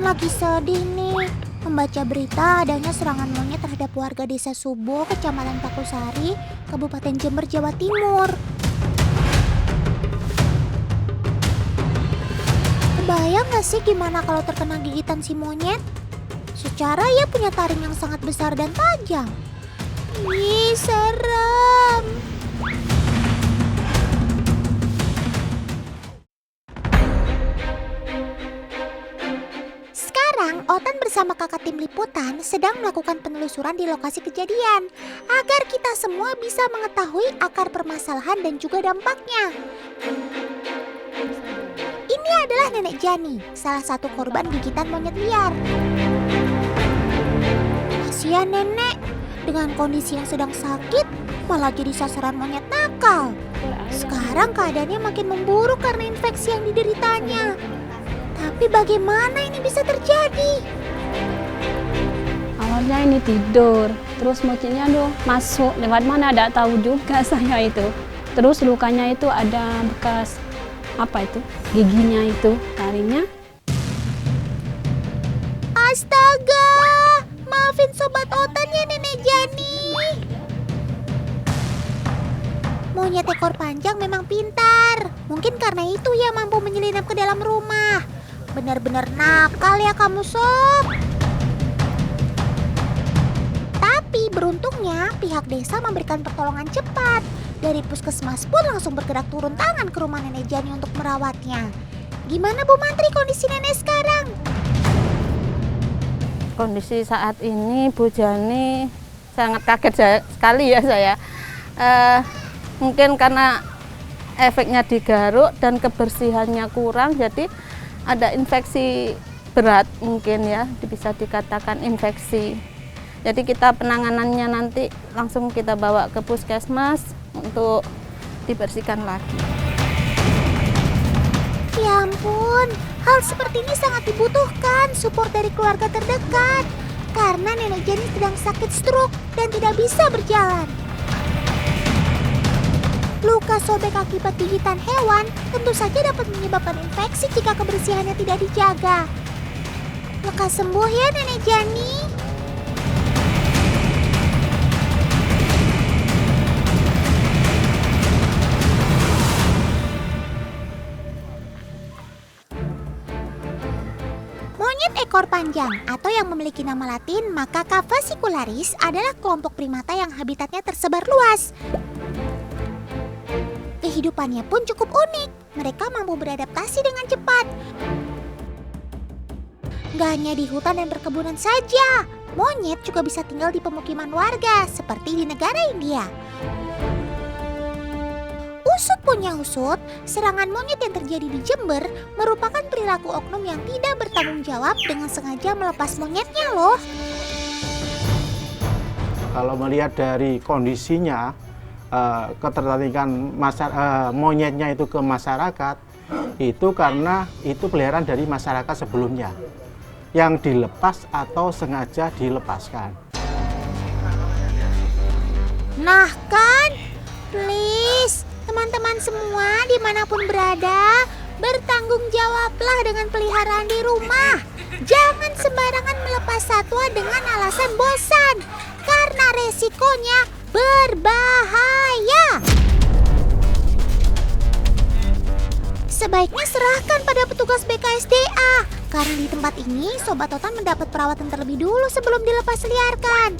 Otan lagi sedih nih. Membaca berita adanya serangan monyet terhadap warga desa Subo, Kecamatan Pakusari, Kabupaten Jember, Jawa Timur. Kebayang gak sih gimana kalau terkena gigitan si monyet? Secara ia punya taring yang sangat besar dan tajam. Ih, serem. Sekarang, Otan bersama kakak tim liputan sedang melakukan penelusuran di lokasi kejadian agar kita semua bisa mengetahui akar permasalahan dan juga dampaknya. Ini adalah Nenek Jani, salah satu korban gigitan monyet liar. Kasihan nenek, dengan kondisi yang sedang sakit, malah jadi sasaran monyet nakal. Sekarang keadaannya makin memburuk karena infeksi yang dideritanya. Tapi bagaimana ini bisa terjadi? Awalnya ini tidur, terus monyetnya masuk lewat mana tidak tahu juga saya itu. Terus lukanya itu ada bekas giginya itu, taringnya. Astaga, maafin sobat Otan ya Nenek Jani. Monyet ekor panjang memang pintar. Mungkin karena itu ia mampu menyelinap ke dalam rumah. Benar-benar nakal ya kamu sob. Tapi beruntungnya pihak desa memberikan pertolongan cepat. Dari puskesmas pun langsung bergerak turun tangan ke rumah Nenek Jani untuk merawatnya. Gimana Bu Mantri kondisi nenek sekarang? Kondisi saat ini Bu Jani sangat kaget sekali ya saya. Mungkin karena efeknya digaruk dan kebersihannya kurang, jadi ada infeksi berat mungkin ya, bisa dikatakan infeksi. Jadi kita penanganannya nanti langsung kita bawa ke puskesmas untuk dibersihkan lagi. Ya ampun, hal seperti ini sangat dibutuhkan support dari keluarga terdekat. Karena Nenek Jani sedang sakit stroke dan tidak bisa berjalan. Luka sobek akibat gigitan hewan tentu saja dapat menyebabkan infeksi jika kebersihannya tidak dijaga. Lekas sembuh ya Nenek Jani. Monyet ekor panjang atau yang memiliki nama latin Macaca fascicularis adalah kelompok primata yang habitatnya tersebar luas. Kehidupannya pun cukup unik. Mereka mampu beradaptasi dengan cepat. Gak hanya di hutan dan perkebunan saja, monyet juga bisa tinggal di pemukiman warga seperti di negara India. Usut punya usut, serangan monyet yang terjadi di Jember merupakan perilaku oknum yang tidak bertanggung jawab dengan sengaja melepas monyetnya loh. Kalau melihat dari kondisinya, ketertarikan monyetnya itu ke masyarakat, itu karena itu peliharaan dari masyarakat sebelumnya yang dilepas atau sengaja dilepaskan. Nah kan, please teman-teman semua dimanapun berada, bertanggung jawablah dengan peliharaan di rumah. Jangan sembarangan melepas satwa dengan alasan bosan, karena resikonya berbahaya. Sebaiknya serahkan pada petugas BKSDA, karena di tempat ini Sobat Otan mendapat perawatan terlebih dulu sebelum dilepas liarkan.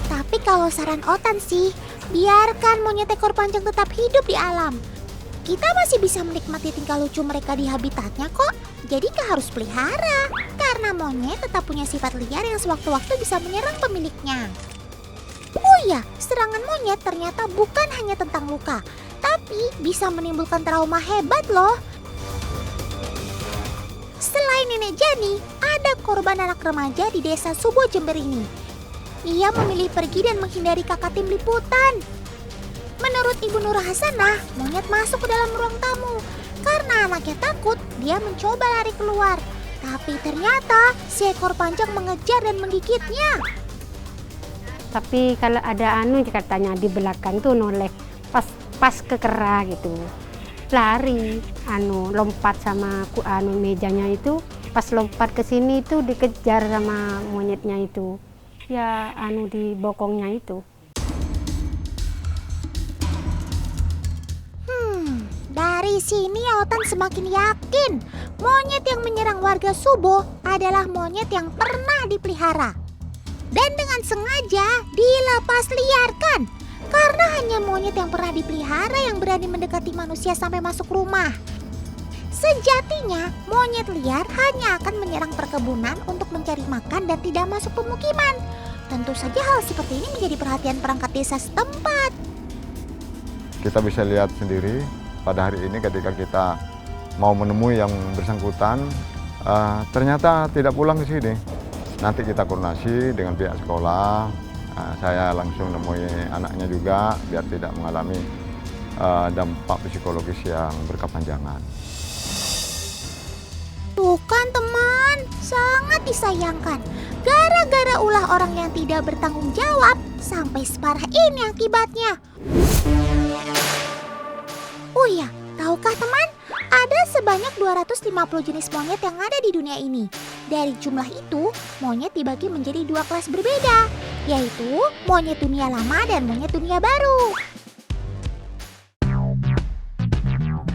Tapi kalau saran Otan sih, biarkan monyet ekor panjang tetap hidup di alam. Kita masih bisa menikmati tingkah lucu mereka di habitatnya kok. Jadi gak harus pelihara, karena monyet tetap punya sifat liar yang sewaktu-waktu bisa menyerang pemiliknya. Oh iya, serangan monyet ternyata bukan hanya tentang luka, tapi bisa menimbulkan trauma hebat loh. Selain Nenek Jani, ada korban anak remaja di desa Subo, Jember ini. Ia memilih pergi dan menghindari kakak tim liputan. Menurut Ibu Nur Hasanah, monyet masuk ke dalam ruang tamu. Karena anaknya takut, dia mencoba lari keluar. Tapi ternyata si ekor panjang mengejar dan menggigitnya. Tapi kalau ada katanya di belakang tuh noleh pas ke kera gitu. lari, lompat sama mejanya itu. Pas lompat ke sini itu dikejar sama monyetnya itu. Ya, di bokongnya itu. Dari sini Otan semakin yakin monyet yang menyerang warga Subo adalah monyet yang pernah dipelihara. Dan dengan sengaja dilepas liarkan. Karena hanya monyet yang pernah dipelihara yang berani mendekati manusia sampai masuk rumah. Sejatinya, monyet liar hanya akan menyerang perkebunan untuk mencari makan dan tidak masuk pemukiman. Tentu saja hal seperti ini menjadi perhatian perangkat desa setempat. Kita bisa lihat sendiri pada hari ini ketika kita mau menemui yang bersangkutan, ternyata tidak pulang ke sini. Nanti kita koordinasi dengan pihak sekolah, saya langsung nemui anaknya juga biar tidak mengalami dampak psikologis yang berkepanjangan. Tuh kan teman, sangat disayangkan. Gara-gara ulah orang yang tidak bertanggung jawab, sampai separah ini akibatnya. Oh iya, tahukah teman? Ada sebanyak 250 jenis monyet yang ada di dunia ini. Dari jumlah itu, monyet dibagi menjadi 2 kelas berbeda, yaitu monyet dunia lama dan monyet dunia baru.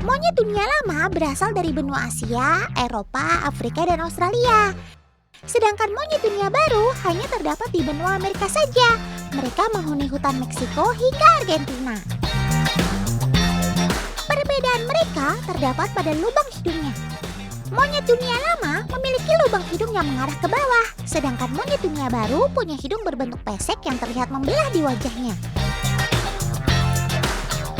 Monyet dunia lama berasal dari benua Asia, Eropa, Afrika, dan Australia. Sedangkan monyet dunia baru hanya terdapat di benua Amerika saja. Mereka menghuni hutan Meksiko hingga Argentina. Perbedaan mereka terdapat pada lubang hidungnya. Monyet dunia lama memiliki lubang hidung yang mengarah ke bawah, sedangkan monyet dunia baru punya hidung berbentuk pesek yang terlihat membelah di wajahnya.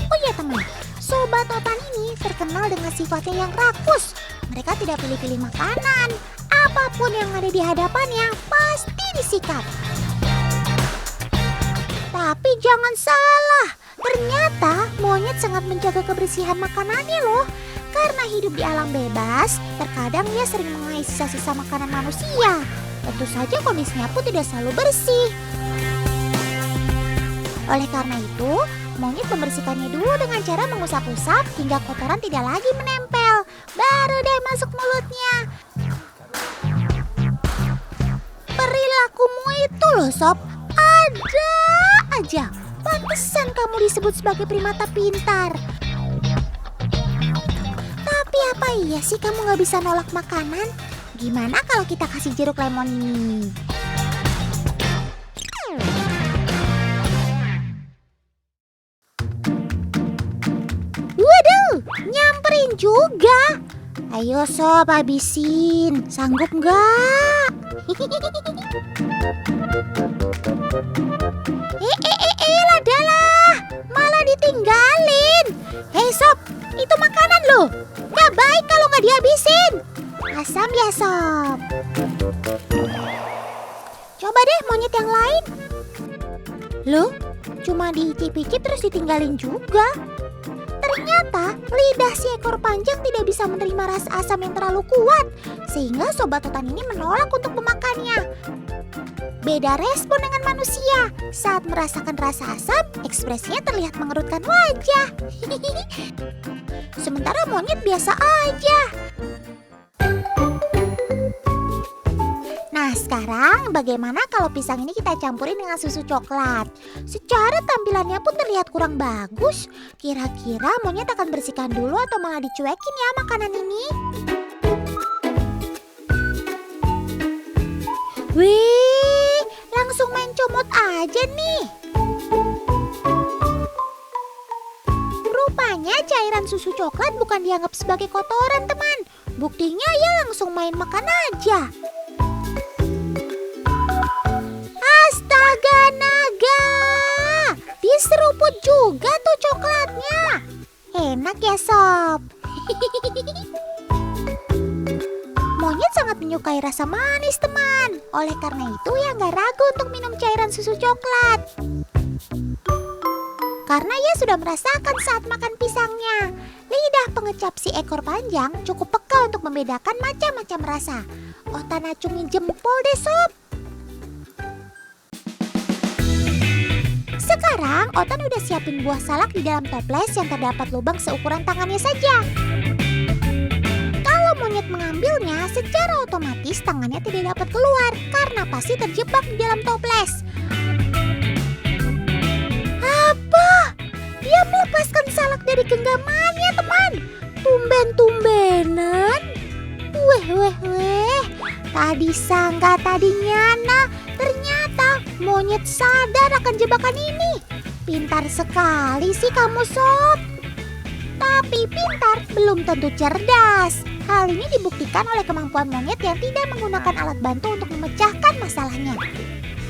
Oh ya teman, Sobat Otan ini terkenal dengan sifatnya yang rakus. Mereka tidak pilih-pilih makanan. Apapun yang ada di hadapannya pasti disikat. Tapi jangan salah, ternyata monyet sangat menjaga kebersihan makanannya loh. Karena hidup di alam bebas, terkadang dia sering mengais sisa-sisa makanan manusia. Tentu saja kondisinya pun tidak selalu bersih. Oleh karena itu, monyet membersihkannya dulu dengan cara mengusap-usap hingga kotoran tidak lagi menempel. Baru deh masuk mulutnya. Perilakumu itu loh sob, ada aja. Pantesan kamu disebut sebagai primata pintar. Tapi apa iya sih kamu gak bisa nolak makanan? Gimana kalau kita kasih jeruk lemon ini? Waduh, nyamperin juga. Ayo sob, habisin. Sanggup nggak? Ladalah, malah ditinggalin. Hei sob, itu makanan loh. Nggak baik kalau nggak dihabisin. Asam ya sob. Coba deh monyet yang lain. Loh, cuma diicip-icip terus ditinggalin juga. Ternyata lidah si ekor panjang tidak bisa menerima rasa asam yang terlalu kuat, sehingga Sobat Otan ini menolak untuk memakannya. Beda respon dengan manusia. Saat merasakan rasa asam, ekspresinya terlihat mengerutkan wajah. Sementara monyet biasa aja. Nah sekarang bagaimana kalau pisang ini kita campurin dengan susu coklat? Secara tampilannya pun terlihat kurang bagus. Kira-kira monyet akan bersihkan dulu atau malah dicuekin ya makanan ini? Wih, langsung main comot aja nih. Rupanya cairan susu coklat bukan dianggap sebagai kotoran teman. Buktinya ya langsung main makan aja. Astaga naga, diseruput juga tuh coklatnya. Enak ya sob. Monyet sangat menyukai rasa manis teman. Oleh karena itu ya gak ragu untuk minum cairan susu coklat. Karena ia sudah merasakan saat makan pisangnya. Lidah pengecap si ekor panjang cukup peka untuk membedakan macam-macam rasa. Otan acungin jempol deh sob. Sekarang Otan udah siapin buah salak di dalam toples yang terdapat lubang seukuran tangannya saja. Kalau monyet mengambilnya, secara otomatis tangannya tidak dapat keluar karena pasti terjebak di dalam toples. Apa? Dia melepaskan salak dari genggamannya, teman. Tumben-tumbenan. Weh. Tadi sangka, tadi nyana. Ternyata monyet sadar akan jebakan ini. Pintar sekali sih kamu, Sob. Tapi pintar belum tentu cerdas. Hal ini dibuktikan oleh kemampuan monyet yang tidak menggunakan alat bantu untuk memecahkan masalahnya.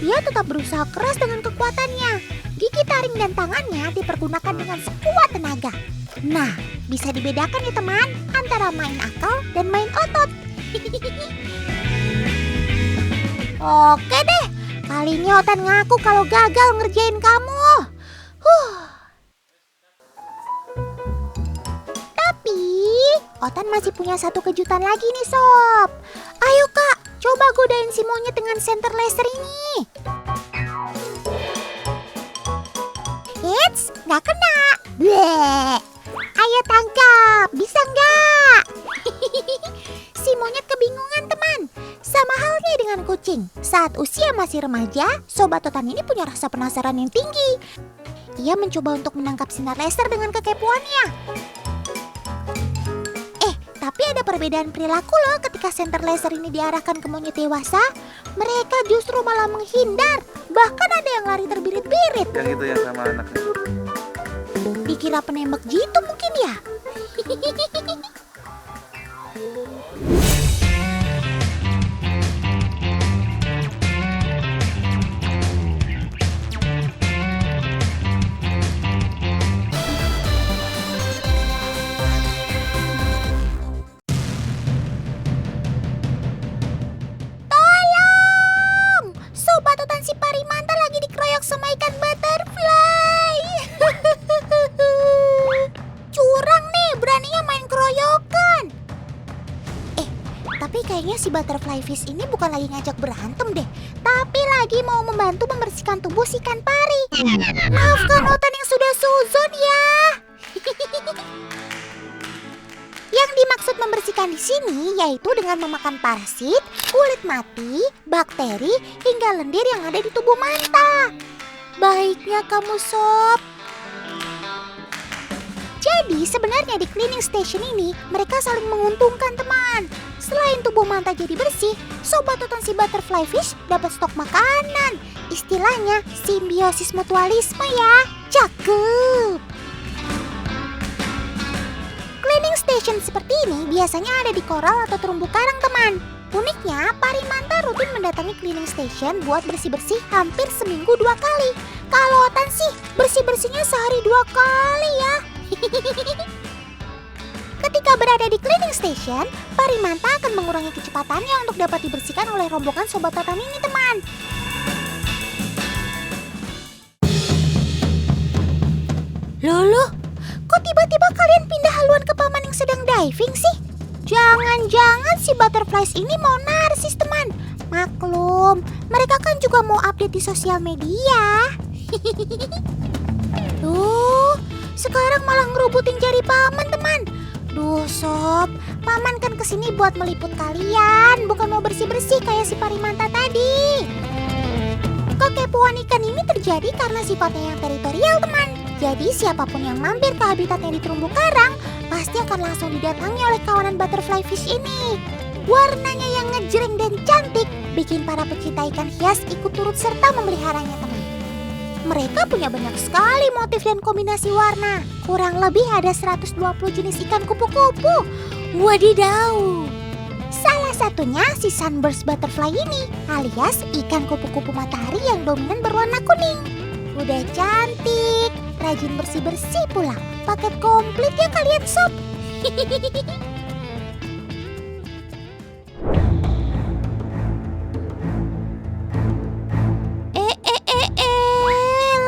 Dia tetap berusaha keras dengan kekuatannya. Gigi taring dan tangannya dipergunakan dengan sekuat tenaga. Nah, bisa dibedakan ya teman, antara main akal dan main otot. Oke deh, kali ini Otan ngaku kalau gagal ngerjain kamu. Tapi, Otan masih punya satu kejutan lagi nih, Sob. Ayo Kak, coba godain si monyet dengan senter laser ini. Eits, nggak kena. Bleh. Ayo tangkap, bisa nggak? Si monyet kebingungan teman. Sama halnya dengan kucing. Saat usia masih remaja, Sobat Otan ini punya rasa penasaran yang tinggi. Ia mencoba untuk menangkap sinar laser dengan kekepoannya. Tapi ada perbedaan perilaku loh ketika senter laser ini diarahkan ke monyet dewasa. Mereka justru malah menghindar. Bahkan ada yang lari terbirit-birit. Yang itu yang sama anaknya. Dikira penembak jitu mungkin ya. Sobat Otan si Parimanta lagi dikeroyok sama ikan butterfly. Curang nih, beraninya main keroyokan. Tapi kayaknya si butterfly fish ini bukan lagi ngajak berantem deh, tapi lagi mau membantu membersihkan tubuh si ikan pari. Maafkan Otan yang sudah suzon ya. Yang dimaksud membersihkan di sini yaitu dengan memakan parasit, kulit mati, bakteri, hingga lendir yang ada di tubuh manta. Baiknya kamu, Sob. Jadi sebenarnya di cleaning station ini mereka saling menguntungkan teman. Selain tubuh manta jadi bersih, Sobat Otan si butterfly fish dapat stok makanan. Istilahnya simbiosis mutualisme ya. Cakep. Cleaning station seperti ini biasanya ada di koral atau terumbu karang teman. Uniknya, Parimanta rutin mendatangi cleaning station buat bersih-bersih hampir seminggu 2 kali. Kalau Otan sih bersih-bersihnya sehari 2 kali ya. Ketika berada di cleaning station, Parimanta akan mengurangi kecepatannya untuk dapat dibersihkan oleh rombongan Sobat Otan ini teman. Loh, kok tiba-tiba kalian pindah haluan ke paman yang sedang diving sih? Jangan-jangan si butterflies ini mau narsis teman. Maklum, mereka kan juga mau update di sosial media. Tuh, sekarang malah ngerubutin jari paman teman. Duh Sob, paman kan kesini buat meliput kalian, bukan mau bersih-bersih kayak si Parimanta tadi. Kekepoan ikan ini terjadi karena sifatnya yang teritorial teman. Jadi siapapun yang mampir ke habitatnya di terumbu karang pasti akan langsung didatangi oleh kawanan butterfly fish ini. Warnanya yang ngejreng dan cantik bikin para pecinta ikan hias ikut turut serta memeliharanya teman. Mereka punya banyak sekali motif dan kombinasi warna. Kurang lebih ada 120 jenis ikan kupu-kupu. Wadidaw! Salah satunya si sunburst butterfly ini, alias ikan kupu-kupu matahari yang dominan berwarna kuning. Udah cantik, rajin bersih-bersih pula. Paket komplit ya kalian Sob.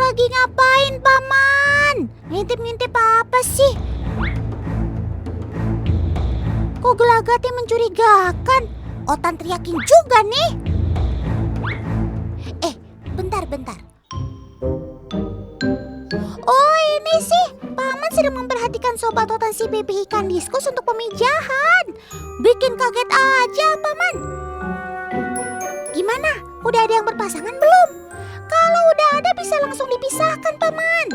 Lagi ngapain paman? Ngintip-ngintip apa sih? Kok gelagatnya mencurigakan? Otan teriakin juga nih. Bentar. menyerahkan sobat otan si pipih ikan diskus untuk pemijahan. Bikin kaget aja, Paman. Gimana? Udah ada yang berpasangan belum? Kalau udah ada bisa langsung dipisahkan, Paman.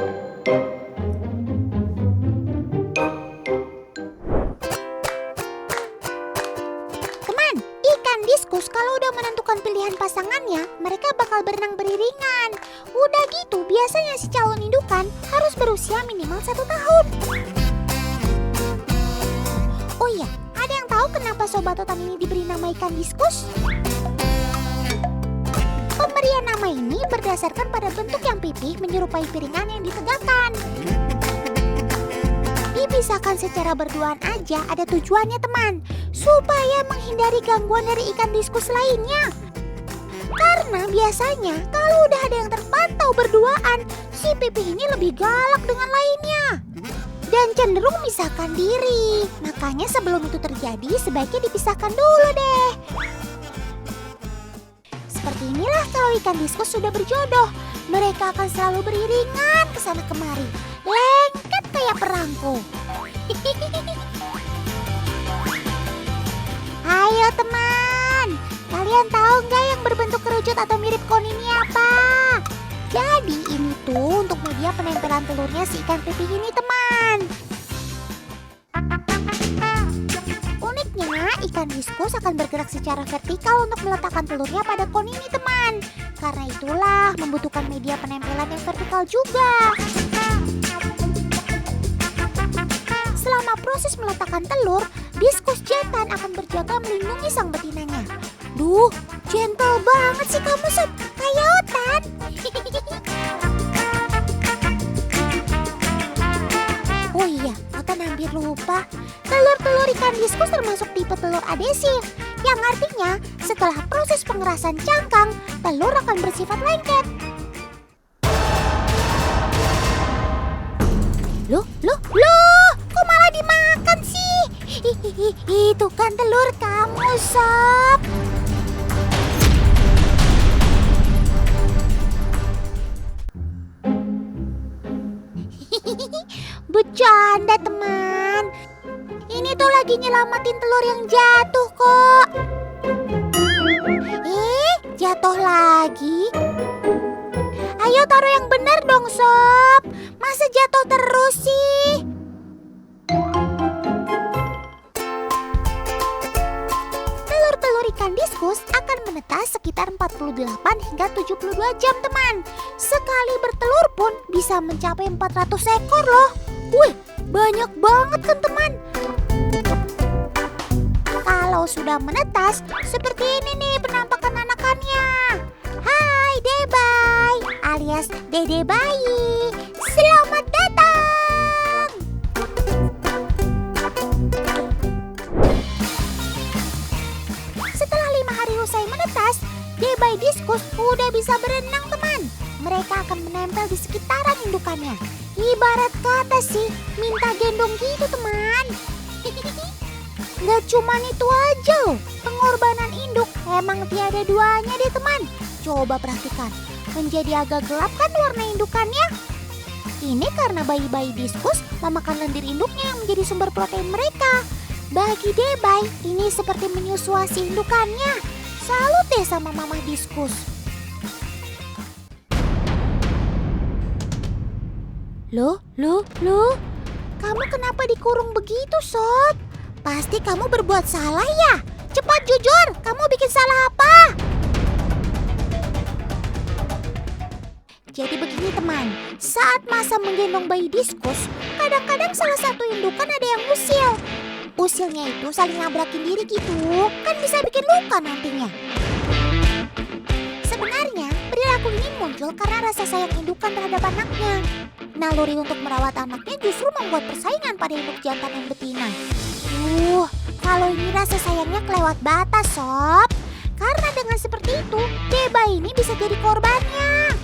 Teman, ikan diskus kalau udah menentukan pilihan pasangannya, mereka bakal berenang beriringan. Udah gitu, biasanya si calon indukan harus berusia minimal 1 tahun. Oh iya, ada yang tahu kenapa sobat otan ini diberi nama ikan diskus? Pemberian nama ini berdasarkan pada bentuk yang pipih menyerupai piringan yang ditegakkan. Dipisahkan secara berduaan aja ada tujuannya, teman, supaya menghindari gangguan dari ikan diskus lainnya. Karena biasanya kalau udah ada yang terpantau berduaan, si pipih ini lebih galak dengan lainnya dan cenderung memisahkan diri. Makanya sebelum itu terjadi sebaiknya dipisahkan dulu deh. Seperti inilah kalau ikan diskus sudah berjodoh, mereka akan selalu beriringan ke sana kemari, lengket kayak perangko. Ayo teman, kalian tahu nggak yang berbentuk kerucut atau mirip kon ini apa? Jadi ini tuh untuk media penempelan telurnya si ikan pipih ini, teman. Uniknya, ikan diskus akan bergerak secara vertikal untuk meletakkan telurnya pada kon ini, teman. Karena itulah membutuhkan media penempelan yang vertikal juga. Selama proses meletakkan telur, diskus jantan akan berjaga melindungi sang betinanya. Duh, gentle banget sih kamu, Sob. Kayak otan. Oh iya, otan hampir lupa. Telur-telur ikan diskus termasuk tipe telur adesif, yang artinya setelah proses pengerasan cangkang, telur akan bersifat lengket. Loh, kok malah dimakan sih? Itu kan telur kamu, Sob. Bercanda, teman. Ini tuh lagi nyelamatin telur yang jatuh kok. Jatuh lagi? Ayo taruh yang benar dong, Sob. Masa jatuh terus sih? Telur-telur ikan diskus akan menetas sekitar 48 hingga 72 jam, teman. Sekali bertelur pun bisa mencapai 400 ekor loh. Wih, banyak banget kan, teman? Kalau sudah menetas, seperti ini nih penampakan anakannya. Hai Debay, alias Dede Bayi. Selamat datang. Setelah 5 hari usai menetas, Debay diskus udah bisa berenang, teman. Mereka akan menempel di sekitaran indukannya. Ibarat kata sih, minta gendong gitu, teman. Nggak cuman itu aja loh, pengorbanan induk emang tiada duanya deh, teman. Coba perhatikan, menjadi agak gelap kan warna indukannya? Ini karena bayi-bayi diskus memakan lendir induknya yang menjadi sumber protein mereka. Bagi Debay, ini seperti menyusuasi indukannya. Salut deh sama mama diskus. Loh, kamu kenapa dikurung begitu, Sob? Pasti kamu berbuat salah ya? Cepat jujur, kamu bikin salah apa? Jadi begini, teman, saat masa menggendong bayi diskus, kadang-kadang salah satu indukan ada yang usil. Usilnya itu saling nabrakin diri gitu, kan bisa bikin luka nantinya. Sebenarnya, perilaku ini muncul karena rasa sayang indukan terhadap anaknya. Naluri untuk merawat anaknya justru membuat persaingan pada induk jantan yang betina. Kalau ini rasa sayangnya kelewat batas, Sob. Karena dengan seperti itu, Debay ini bisa jadi korbannya.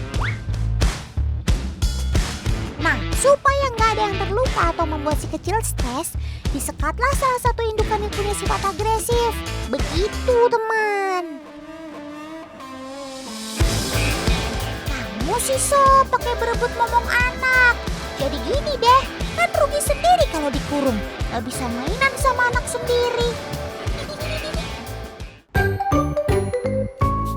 Nah, supaya nggak ada yang terluka atau membuat si kecil stres, disekatlah salah satu indukan yang punya sifat agresif. Begitu, teman. Kamu sih, Sob, pakai berebut momong anak. Jadi gini deh, kan Kan rugi sendiri kalau dikurung, gak bisa mainan sama anak sendiri.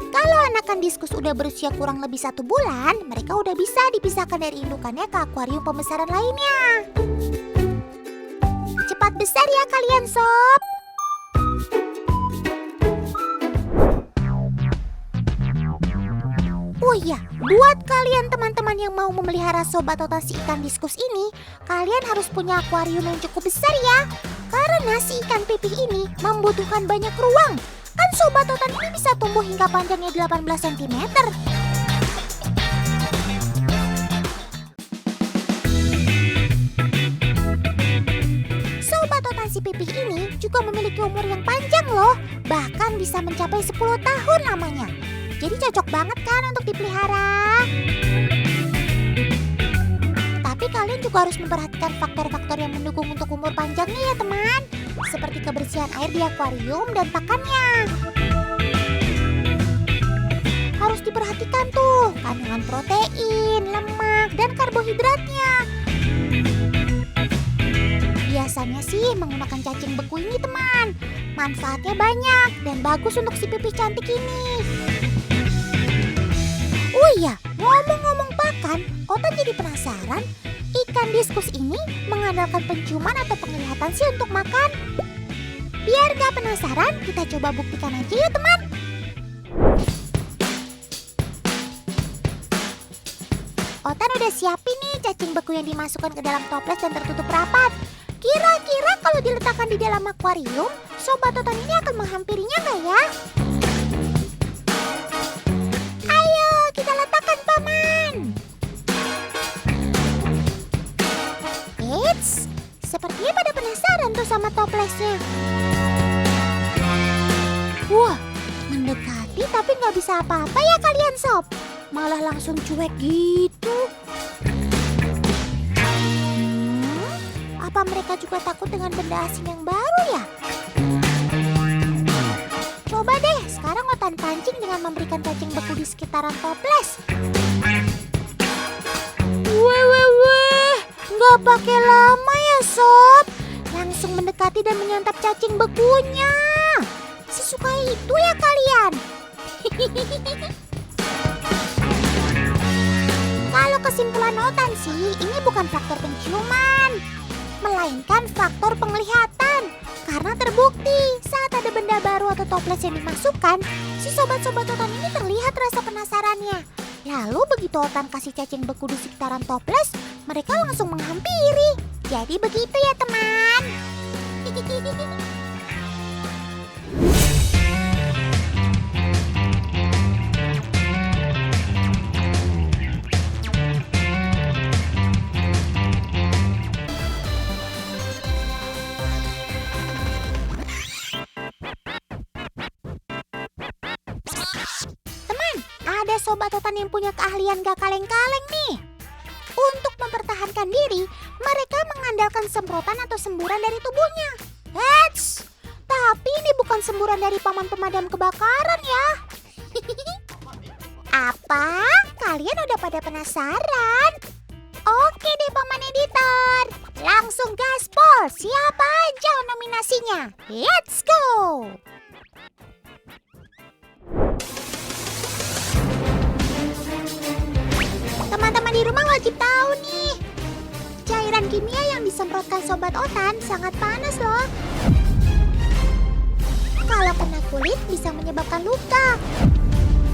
Kalau anakan diskus udah berusia kurang lebih 1 bulan, mereka udah bisa dipisahkan dari indukannya ke akuarium pembesaran lainnya. Cepat besar ya kalian sob. Oh iya, buat kalian teman-teman yang mau memelihara sobat otan si ikan diskus ini, kalian harus punya akuarium yang cukup besar ya. Karena si ikan pipih ini membutuhkan banyak ruang. Kan sobat otan ini bisa tumbuh hingga panjangnya 18 cm. Sobat otan si pipih ini juga memiliki umur yang panjang loh. Bahkan bisa mencapai 10 tahun lamanya. Jadi cocok banget kan untuk dipelihara. Tapi kalian juga harus memperhatikan faktor-faktor yang mendukung untuk umur panjangnya ya teman. Seperti kebersihan air di akuarium dan pakannya. Harus diperhatikan tuh kandungan protein, lemak, dan karbohidratnya. Biasanya sih menggunakan cacing beku ini teman. Manfaatnya banyak dan bagus untuk si pipih cantik ini. Oh iya, ngomong-ngomong pakan, Otan jadi penasaran, ikan diskus ini mengandalkan penciuman atau penglihatan sih untuk makan? Biar gak penasaran, kita coba buktikan aja ya teman. Otan udah siapin nih cacing beku yang dimasukkan ke dalam toples dan tertutup rapat. Kira-kira kalau diletakkan di dalam akuarium, sobat Otan ini akan menghampirinya nggak ya? Kita letakkan paman. Eits, sepertinya pada penasaran tuh sama toplesnya. Wah, mendekati tapi nggak bisa apa-apa ya kalian sob. Malah langsung cuek gitu. Apa mereka juga takut dengan benda asing yang baru ya? Coba deh, sekarang Otan pancing dengan memberikan cacing beku di sekitaran toples. Weh, nggak pakai lama ya sob. Langsung mendekati dan menyantap cacing bekunya. Sesuka itu ya kalian. Kalau kesimpulan Otan sih, ini bukan faktor penciuman, melainkan faktor penglihatan. Karena terbukti saat ada benda baru atau toples yang dimasukkan, si sobat-sobat Otan ini terlihat rasa penasarannya. Lalu begitu Otan kasih cacing beku di sekitaran toples, mereka langsung menghampiri. Jadi begitu ya teman. Ada sobat Otan yang punya keahlian gak kaleng-kaleng nih. Untuk mempertahankan diri, mereka mengandalkan semprotan atau semburan dari tubuhnya. Eits, tapi ini bukan semburan dari paman pemadam kebakaran ya. Apa? Kalian udah pada penasaran? Oke deh paman editor, langsung gaspol. Siapa aja nominasinya? Let's go! Teman-teman di rumah wajib tahu nih, cairan kimia yang disemprotkan sobat Otan sangat panas loh. Kalau kena kulit bisa menyebabkan luka.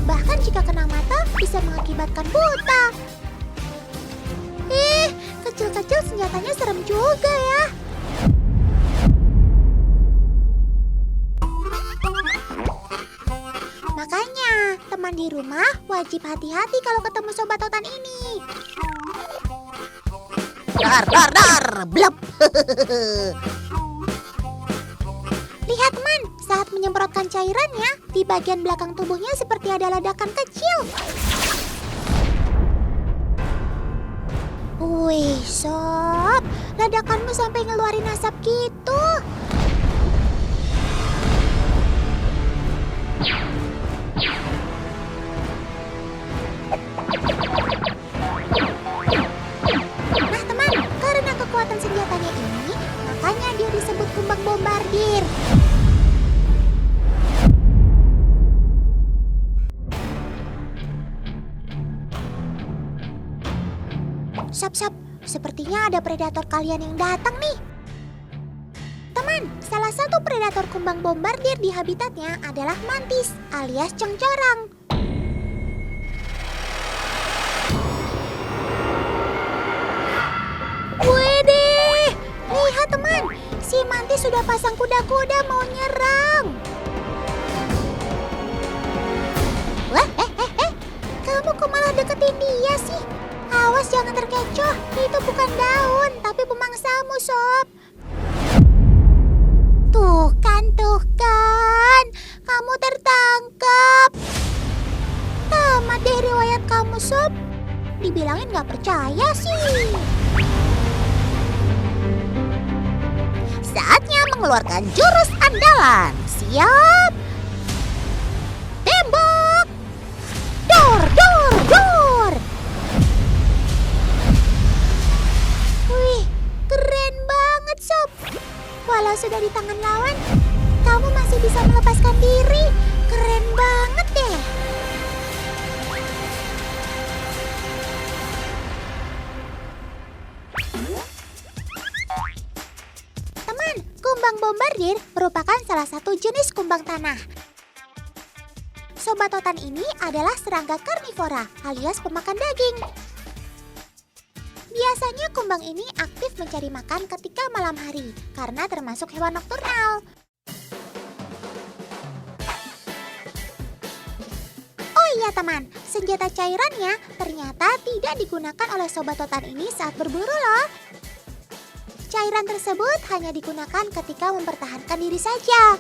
Bahkan jika kena mata bisa mengakibatkan buta. Kecil-kecil senjatanya serem juga ya. Makanya, teman di rumah wajib hati-hati kalau ketemu sobat Otan ini. Dar, blep. Lihat teman, saat menyemprotkan cairannya, di bagian belakang tubuhnya seperti ada ledakan kecil. Wih, sob, ledakanmu sampai ngeluarin asap gitu. Nah teman, karena kekuatan senjata Sap, sepertinya ada predator kalian yang datang nih. Teman, salah satu predator kumbang bombardir di habitatnya adalah mantis alias cengcorang. Widih, lihat teman, si mantis sudah pasang kuda-kuda mau nyerang. Wah, kamu kok malah deketin dia sih? Awas jangan terkecoh, itu bukan daun, tapi pemangsamu, Sob. Tuh kan, kamu tertangkap. Tamat deh riwayat kamu, Sob. Dibilangin gak percaya sih. Saatnya mengeluarkan jurus andalan. Siap. Tembak. Dor. Wih, keren banget, Sob. Walau sudah di tangan lawan, kamu masih bisa melepaskan diri. Keren banget deh. Teman, kumbang bombardir merupakan salah satu jenis kumbang tanah. Sobat Totan ini adalah serangga karnivora alias pemakan daging. Biasanya kumbang ini aktif mencari makan ketika malam hari karena termasuk hewan nokturnal. Oh iya teman, senjata cairannya ternyata tidak digunakan oleh Sobat Totan ini saat berburu loh. Cairan tersebut hanya digunakan ketika mempertahankan diri saja.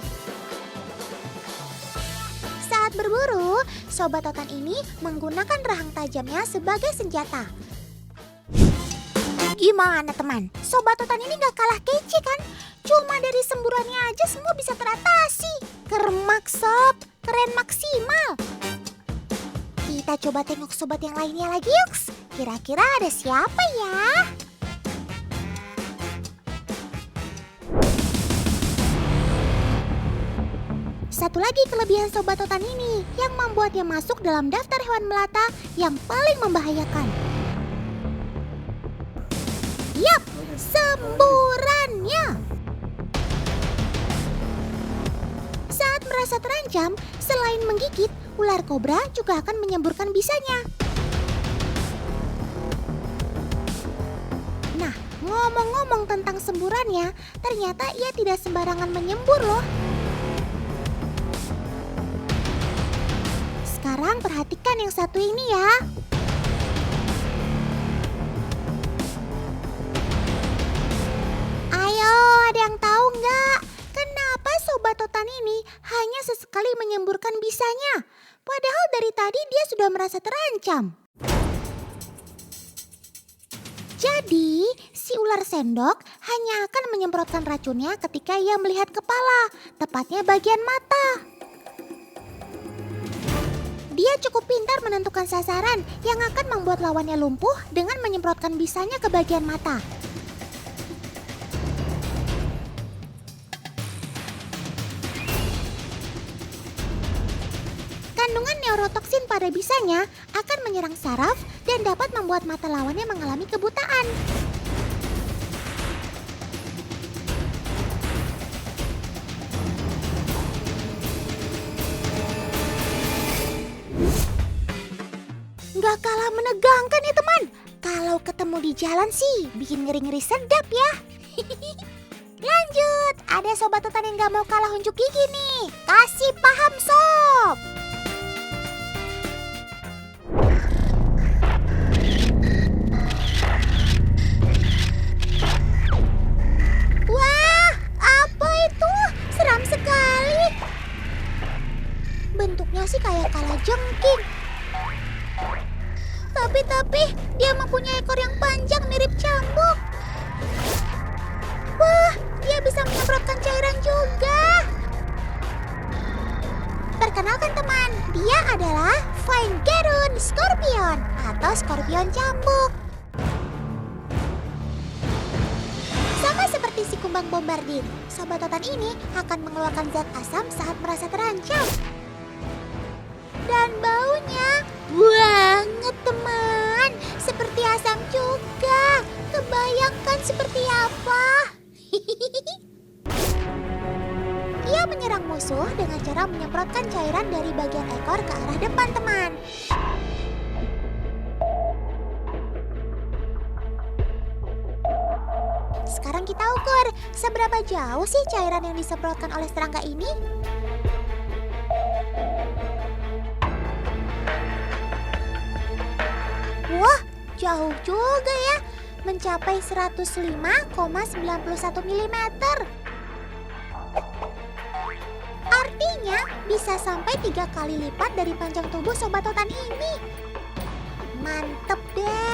Saat berburu, Sobat Totan ini menggunakan rahang tajamnya sebagai senjata. Gimana teman? Sobat Totan ini gak kalah kece kan? Cuma dari semburannya aja semua bisa teratasi. Kermak Sob, keren maksimal. Kita coba tengok sobat yang lainnya lagi yuks. Kira-kira ada siapa ya? Satu lagi kelebihan Sobat Totan ini yang membuatnya masuk dalam daftar hewan melata yang paling membahayakan. Yap, semburannya. Saat merasa terancam, selain menggigit, ular kobra juga akan menyemburkan bisanya. Nah, ngomong-ngomong tentang semburannya, ternyata ia tidak sembarangan menyembur loh. Sekarang perhatikan yang satu ini ya. Ayo, ada yang tahu nggak? Kenapa Sobat Totan ini hanya sesekali menyemburkan bisanya? Padahal dari tadi dia sudah merasa terancam. Jadi, si ular sendok hanya akan menyemprotkan racunnya ketika ia melihat kepala, tepatnya bagian mata. Dia cukup pintar menentukan sasaran yang akan membuat lawannya lumpuh dengan menyemprotkan bisanya ke bagian mata. Kandungan neurotoksin pada bisanya akan menyerang saraf dan dapat membuat mata lawannya mengalami kebutaan. Gak kalah menegangkan ya teman. Kalau ketemu di jalan sih bikin ngeri-ngeri sedap ya. Lanjut, ada Sobat Totan yang gak mau kalah unjuk gigi nih. Kasih paham sob. Wah, apa itu? Seram sekali. Bentuknya sih kayak kalajengking. Tapi dia mempunyai ekor yang panjang mirip cambuk. Wah, dia bisa menyemprotkan cairan juga. Perkenalkan teman, dia adalah Vinegarun Scorpion atau skorpion cambuk. Sama seperti si kumbang bombardir, Sobat Totan ini akan mengeluarkan zat asam saat merasa terancam. Dan baunya banget teman, seperti asam juga. Bayangkan seperti apa. Ia menyerang musuh dengan cara menyemprotkan cairan dari bagian ekor ke arah depan, teman. Sekarang kita ukur, seberapa jauh sih cairan yang disemprotkan oleh serangga ini? Wah, jauh juga ya. Mencapai 105,91 mm. Artinya bisa sampai 3 kali lipat dari panjang tubuh sobat otan ini. Mantep deh.